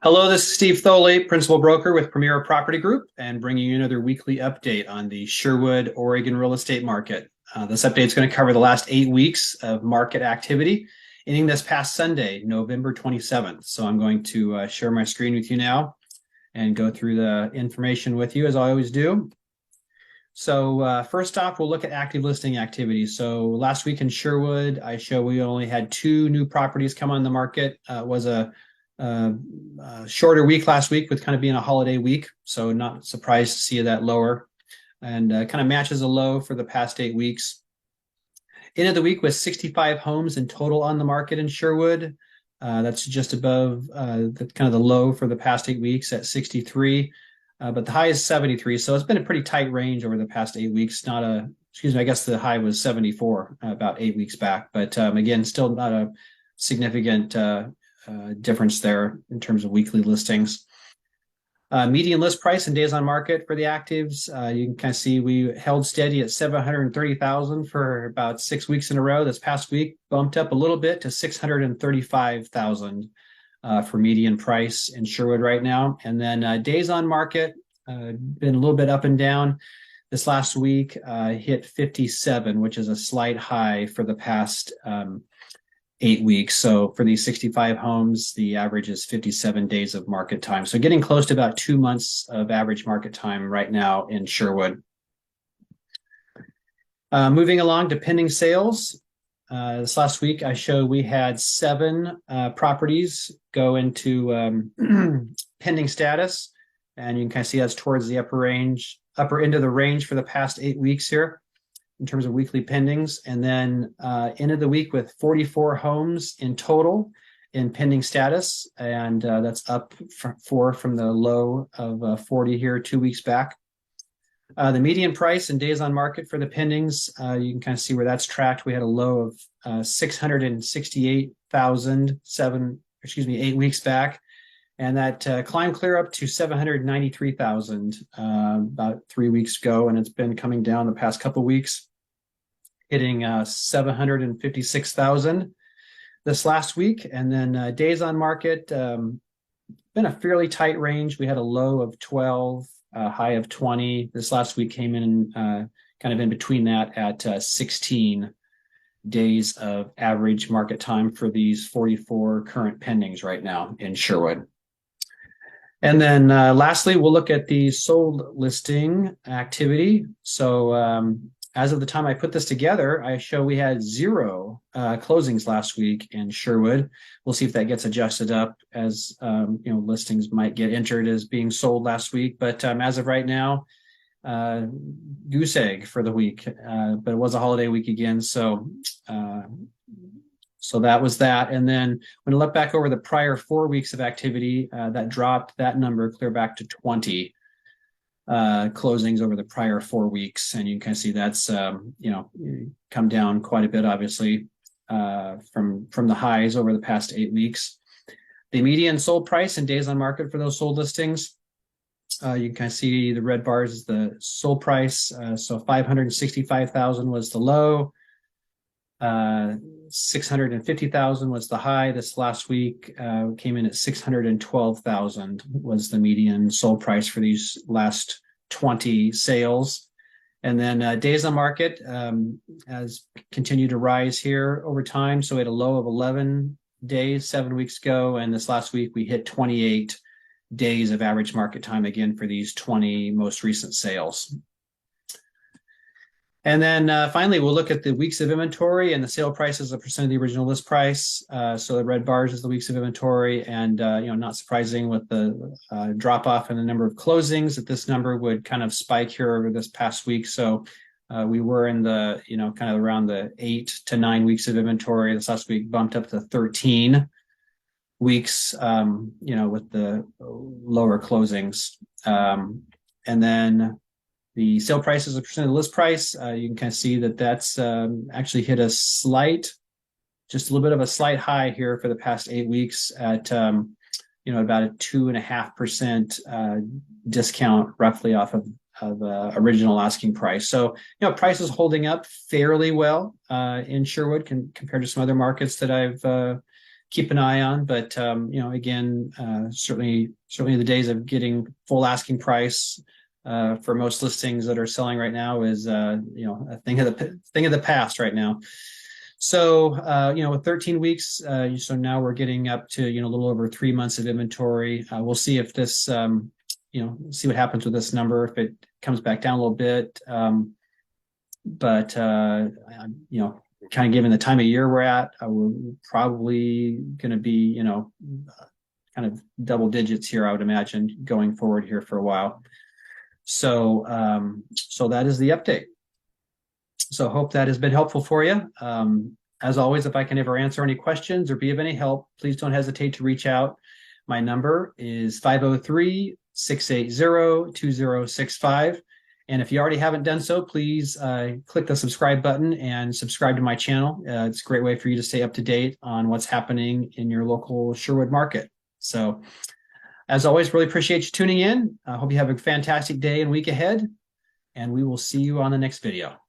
Hello, this is Steve Thoele, Principal Broker with Premier Property Group, and bringing you another weekly update on the Sherwood Oregon real estate market. This update is going to cover the last 8 weeks of market activity, ending this past Sunday, November 27th. So I'm going to share my screen with you now and go through the information with you as I always do. So first off, we'll look at active listing activity. So last week in Sherwood, I show we only had 2 new properties come on the market. It was a shorter week last week with kind of being a holiday week. So not surprised to see that lower and kind of matches a low for the past 8 weeks. End of the week with 65 homes in total on the market in Sherwood. That's just above the kind of the low for the past 8 weeks at 63. But the high is 73. So it's been a pretty tight range over the past 8 weeks. I guess the high was 74 about 8 weeks back. But again, still not a significant difference there in terms of weekly listings. Median list price and days on market for the actives. You can kind of see we held steady at 730,000 for about 6 weeks in a row. This past week bumped up a little bit to 635,000 for median price in Sherwood right now. And then days on market, been a little bit up and down. This last week hit 57, which is a slight high for the past 8 weeks. So for these 65 homes, the average is 57 days of market time. So getting close to about 2 months of average market time right now in Sherwood. Moving along to pending sales. This last week, I showed we had 7 properties go into pending status. And you can kind of see that's towards the upper end of the range for the past 8 weeks here in terms of weekly pendings. And then ended the week with 44 homes in total in pending status. And that's up 4 from the low of 40 here 2 weeks back. The median price and days on market for the pendings, you can kind of see where that's tracked. We had a low of 668,000 8 weeks back. And that climbed clear up to 793,000 about 3 weeks ago, and it's been coming down the past couple of weeks, hitting 756,000 this last week. And then days on market, been a fairly tight range. We had a low of 12, high of 20. This last week came in kind of in between that at 16 days of average market time for these 44 current pendings right now in Sherwood. And then lastly, we'll look at the sold listing activity. So as of the time I put this together, I show we had 0 closings last week in Sherwood. We'll see if that gets adjusted up as listings might get entered as being sold last week. But as of right now, goose egg for the week. But it was a holiday week again, so that was that. And then when I look back over the prior 4 weeks of activity, that dropped that number clear back to 20 closings over the prior 4 weeks. And you can kind of see that's, come down quite a bit, obviously, from the highs over the past 8 weeks. The median sold price and days on market for those sold listings, you can kind of see the red bars is the sold price. So 565,000 was the low. 650,000 was the high. This last week came in at 612,000 was the median sold price for these last 20 sales. And then days on market has continued to rise here over time. So we had a low of 11 days 7 weeks ago, and this last week we hit 28 days of average market time again for these 20 most recent sales. And then finally, we'll look at the weeks of inventory and the sale price as a percent of the original list price. So the red bars is the weeks of inventory, and not surprising with the drop off in the number of closings that this number would kind of spike here over this past week. So we were in the kind of around the 8 to 9 weeks of inventory. This last week bumped up to 13 weeks, with the lower closings, and then the sale price as a percent of the list price, you can kind of see that that's actually hit just a little bit of a slight high here for the past 8 weeks at, about a 2.5% discount roughly off of original asking price. So, price is holding up fairly well in Sherwood compared to some other markets that I've keep an eye on. But again, certainly the days of getting full asking price for most listings that are selling right now is a thing of the past right now. So with 13 weeks, so now we're getting up to a little over 3 months of inventory. We'll see if this see what happens with this number, if it comes back down a little bit. But kind of given the time of year we're at, we're probably going to be kind of double digits here, I would imagine, going forward here for a while. So that is the update. So hope that has been helpful for you. As always, if I can ever answer any questions or be of any help, please don't hesitate to reach out. My number is 503-680-2065. And if you already haven't done so, please click the subscribe button and subscribe to my channel. It's a great way for you to stay up to date on what's happening in your local Sherwood market. So as always, really appreciate you tuning in. I hope you have a fantastic day and week ahead, and we will see you on the next video.